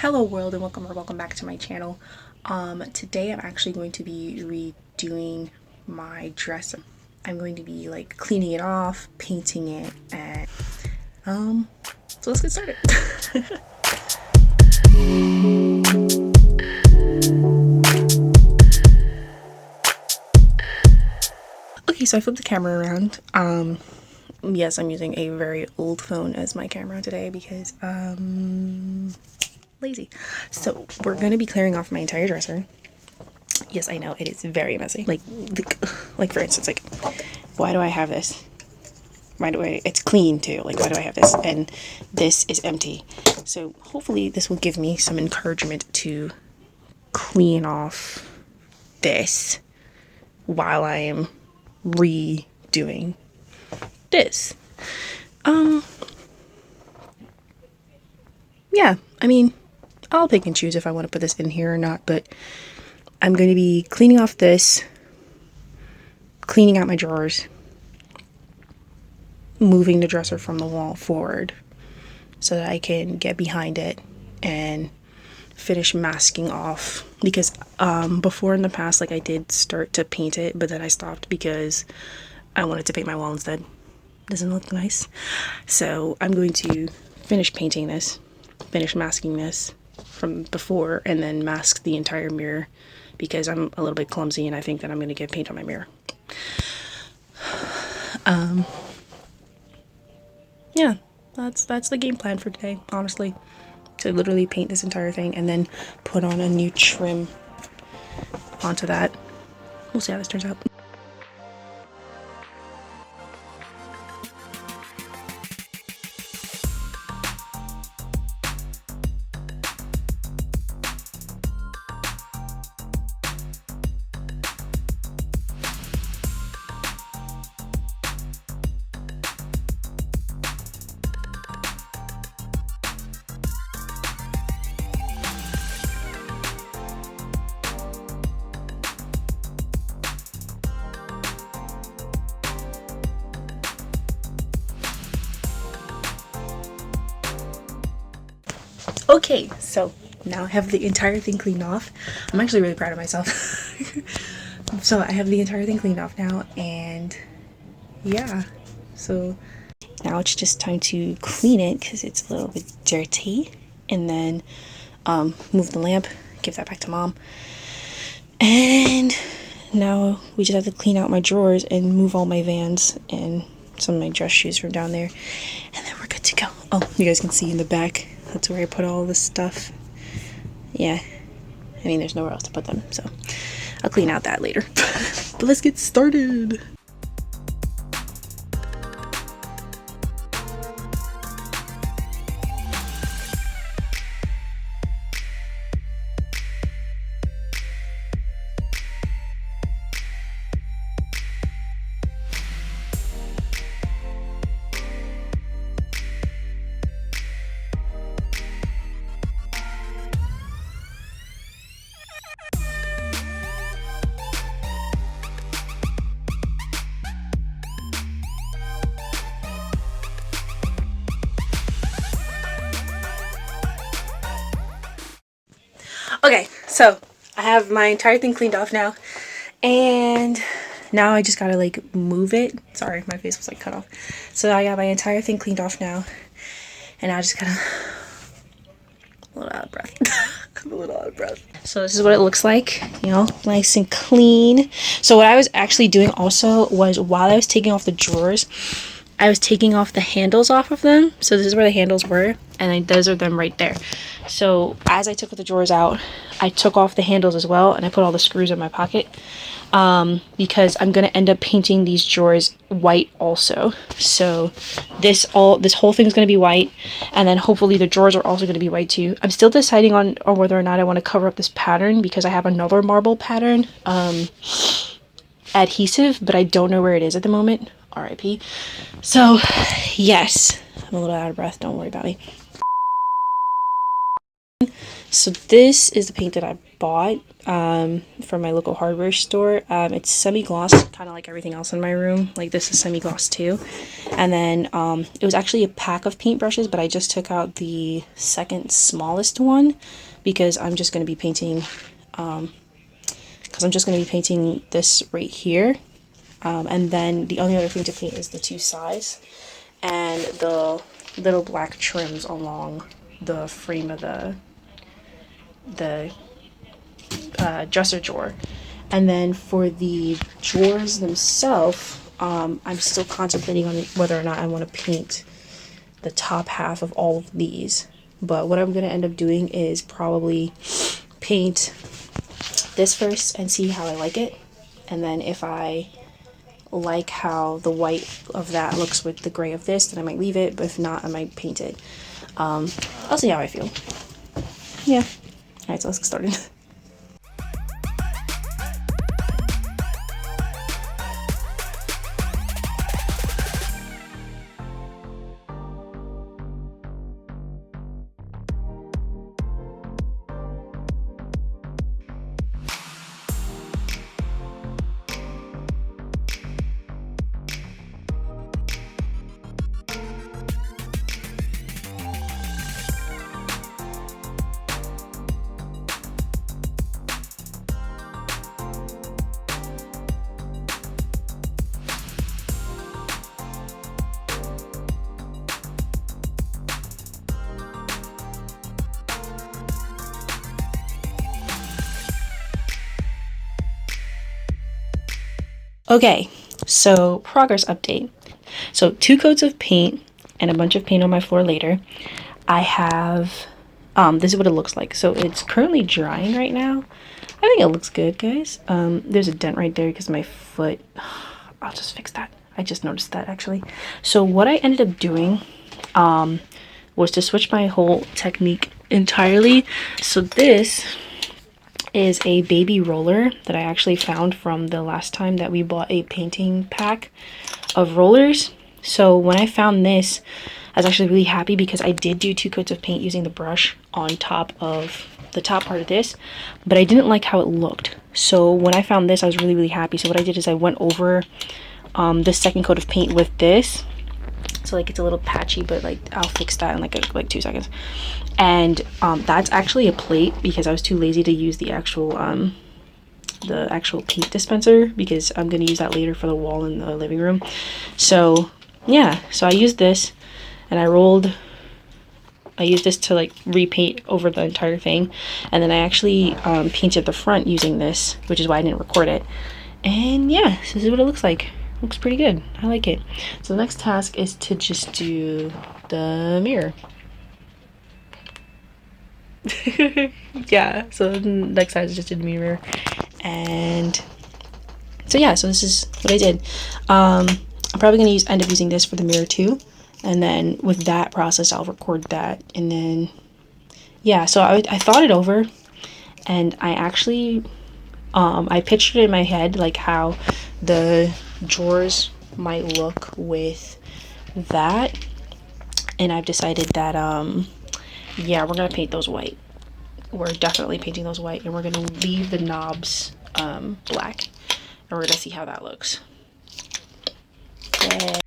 Hello world, and welcome back to my channel. Today I'm actually going to be redoing my dresser. I'm going to be like cleaning it off, painting it, and so let's get started. Okay, so I flipped the camera around. Yes, I'm using a very old phone as my camera today because lazy. So we're gonna be clearing off my entire dresser. Yes, I know it is very messy. Like for instance, like, why do I have this? It's clean too. Like, why do I have this? And this is empty. So hopefully this will give me some encouragement to clean off this while I am redoing this. Yeah, I mean, I'll pick and choose if I want to put this in here or not, but I'm going to be cleaning off this, cleaning out my drawers, moving the dresser from the wall forward so that I can get behind it and finish masking off, because before in the past, like, I did start to paint it, but then I stopped because I wanted to paint my wall instead. Doesn't look nice. So I'm going to finish painting this, finish masking this from before, and then mask the entire mirror because I'm a little bit clumsy and I think that I'm going to get paint on my mirror. Yeah, that's the game plan for today, honestly. To literally paint this entire thing and then put on a new trim onto that. We'll see how this turns out. Okay, so now I have the entire thing cleaned off. I'm actually really proud of myself. So I have the entire thing cleaned off now, and yeah, so now it's just time to clean it because it's a little bit dirty, and then move the lamp, give that back to mom, and now we just have to clean out my drawers and move all my Vans and some of my dress shoes from down there, and then we're good to go. Oh, you guys can see in the back, that's where I put all this stuff. Yeah, I mean, there's nowhere else to put them, so I'll clean out that later. But let's get started. Okay, so I have my entire thing cleaned off now, and now I just gotta like move it. Sorry, my face was like cut off. So I got my entire thing cleaned off now, and I just gotta, a little out of breath. I'm a little out of breath. So this is what it looks like, you know, nice and clean. So what I was actually doing also was, while I was taking off the drawers, I was taking off the handles off of them. So this is where the handles were, and those are them right there. So as I took the drawers out, I took off the handles as well, and I put all the screws in my pocket, because I'm gonna end up painting these drawers white also. So this whole thing is gonna be white, and then hopefully the drawers are also gonna be white too. I'm still deciding on whether or not I want to cover up this pattern, because I have another marble pattern adhesive, but I don't know where it is at the moment. RIP. So yes, I'm a little out of breath, don't worry about me. So this is the paint that I bought from my local hardware store. It's semi-gloss, kind of like everything else in my room. Like this is semi-gloss too. And then it was actually a pack of paintbrushes, but I just took out the second smallest one because I'm just going to be painting this right here. And then the only other thing to paint is the two sides and the little black trims along the frame of the dresser drawer. And then for the drawers themselves, I'm still contemplating on whether or not I want to paint the top half of all of these. But what I'm going to end up doing is probably paint this first and see how I like it. And then if I like how the white of that looks with the gray of this, then I might leave it. But if not, I might paint it. I'll see how I feel. Yeah. Alright, so let's get started. Okay, so progress update. So 2 coats of paint and a bunch of paint on my floor later. I have, this is what it looks like. So it's currently drying right now. I think it looks good, guys. There's a dent right there because my foot, I'll just fix that. I just noticed that actually. So what I ended up doing was to switch my whole technique entirely. So this is a baby roller that I actually found from the last time that we bought a painting pack of rollers. So when I found this, I was actually really happy because I did do 2 coats of paint using the brush on top of the top part of this, but I didn't like how it looked. So when I found this, I was really happy. So what I did is I went over the second coat of paint with this. So like it's a little patchy, but like I'll fix that in like 2 seconds. And that's actually a plate because I was too lazy to use the actual paint dispenser because I'm gonna use that later for the wall in the living room. So yeah, so I used this and I used this to like repaint over the entire thing, and then I actually painted the front using this, which is why I didn't record it. And yeah, so this is what it looks like. Looks pretty good. I like it. So the next task is to just do the mirror. Yeah, so the next task is just to do the mirror. And so yeah, so this is what I did. I'm probably going to end up using this for the mirror too. And then with that process, I'll record that. And then, yeah, so I thought it over. And I actually, I pictured it in my head, like how the drawers might look with that. And I've decided that, yeah, we're going to paint those white. We're definitely painting those white. And we're going to leave the knobs black. And we're going to see how that looks. Yay.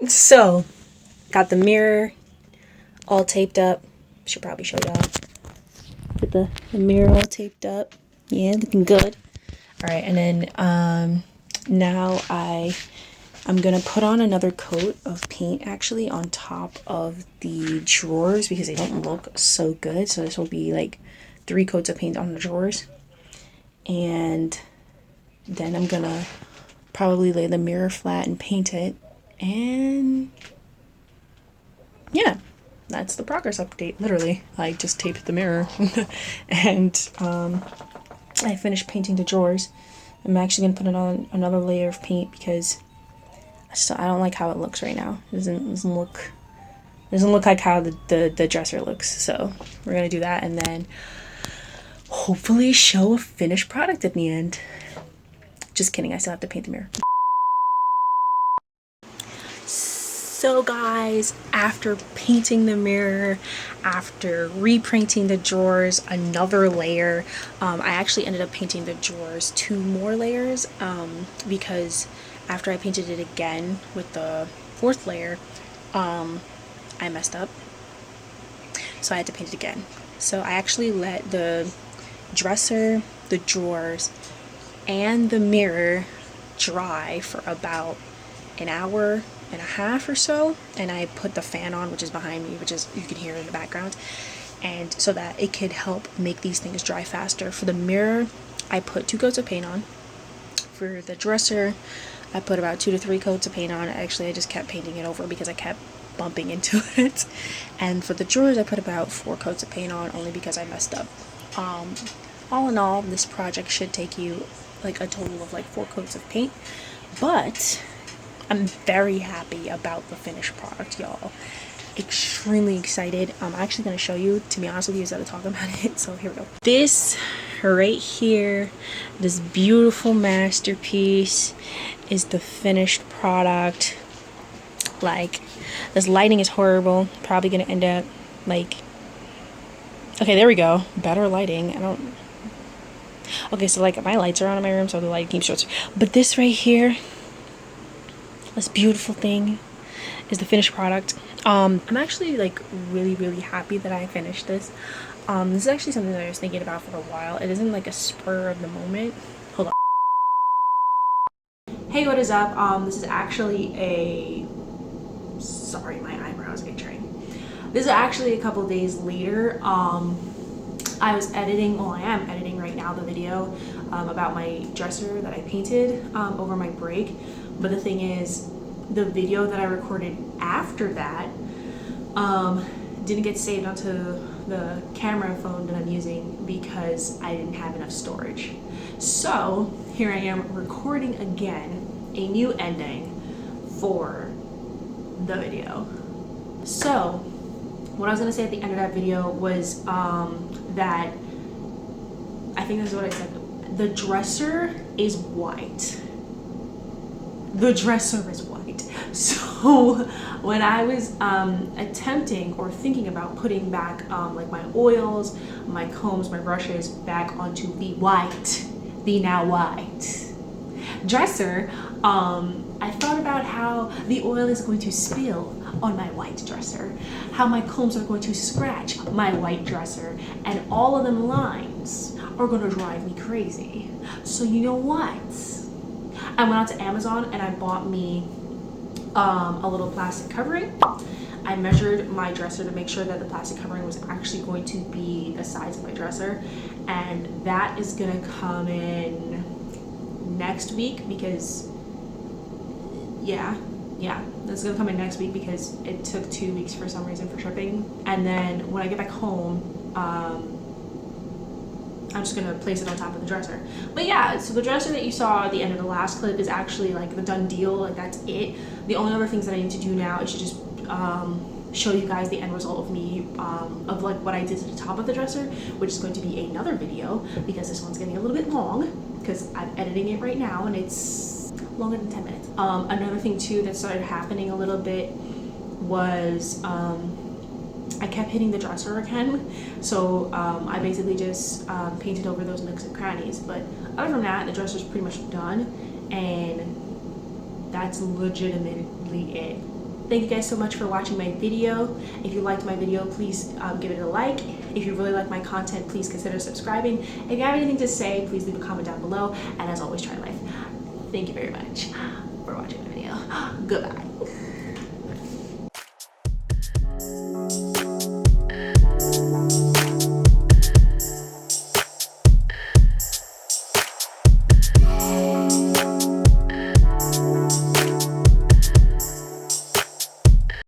So, got the mirror all taped up. Should probably show y'all. Get the mirror all taped up. Yeah, looking good. All right, and then now I'm gonna put on another coat of paint actually on top of the drawers because they don't look so good. So this will be like 3 coats of paint on the drawers, and then I'm gonna probably lay the mirror flat and paint it, and yeah, that's the progress update. Literally, I just taped the mirror and I finished painting the drawers. I'm actually gonna put it on another layer of paint because I don't like how it looks right now. It doesn't look like how the dresser looks. So we're gonna do that and then hopefully show a finished product at the end. Just kidding, I still have to paint the mirror. So guys, after painting the mirror, after repainting the drawers another layer, I actually ended up painting the drawers 2 more layers because after I painted it again with the 4th layer, I messed up. So I had to paint it again. So I actually let the dresser, the drawers, and the mirror dry for about an hour and a half or so, and I put the fan on, which is behind me, which is you can hear in the background, and so that it could help make these things dry faster. For the mirror, I put 2 coats of paint on. For the dresser, I put about 2 to 3 coats of paint on. Actually, I just kept painting it over because I kept bumping into it. And for the drawers, I put about 4 coats of paint on, only because I messed up. All in all, this project should take you like a total of like 4 coats of paint, but I'm very happy about the finished product, y'all. Extremely excited. I'm actually going to show you, to be honest with you, instead of talking about it. So here we go. This right here, this beautiful masterpiece is the finished product. Like, this lighting is horrible. Probably going to end up like, okay, there we go. Better lighting. Okay, so like my lights are on in my room, so the light keeps short. But this right here, this beautiful thing is the finished product. I'm actually like really happy that I finished this. This is actually something that I was thinking about for a while. It isn't like a spur of the moment. Hold on. Hey, what is up? This is actually sorry, my eyebrows are itching. This is actually a couple days later. I was editing, well I am editing right now, the video about my dresser that I painted over my break. But the thing is, the video that I recorded after that didn't get saved onto the camera phone that I'm using because I didn't have enough storage. So here I am recording again a new ending for the video. So what I was gonna say at the end of that video was that I think this is what I said. The dresser is white. The dresser is white. So when I was attempting or thinking about putting back like my oils, my combs, my brushes back onto the now white dresser, I thought about how the oil is going to spill on my white dresser, how my combs are going to scratch my white dresser, and all of them lines are going to drive me crazy. So you know what? I went out to Amazon and I bought me a little plastic covering. I measured my dresser to make sure that the plastic covering was actually going to be the size of my dresser, and that is gonna come in next week because that's gonna come in next week because it took 2 weeks for some reason for shipping. And then when I get back home, I'm just gonna place it on top of the dresser. But yeah, so the dresser that you saw at the end of the last clip is actually like the done deal. Like, that's it. The only other things that I need to do now is to just show you guys the end result of me of like what I did to the top of the dresser, which is going to be another video because this one's getting a little bit long because I'm editing it right now and it's longer than 10 minutes. Another thing too that started happening a little bit was I kept hitting the dresser again, so I basically just painted over those nooks and crannies. But other than that, the dresser's pretty much done, and that's legitimately it. Thank you guys so much for watching my video. If you liked my video, please give it a like. If you really like my content, please consider subscribing. If you have anything to say, please leave a comment down below. And as always, try life. Thank you very much for watching my video. Goodbye.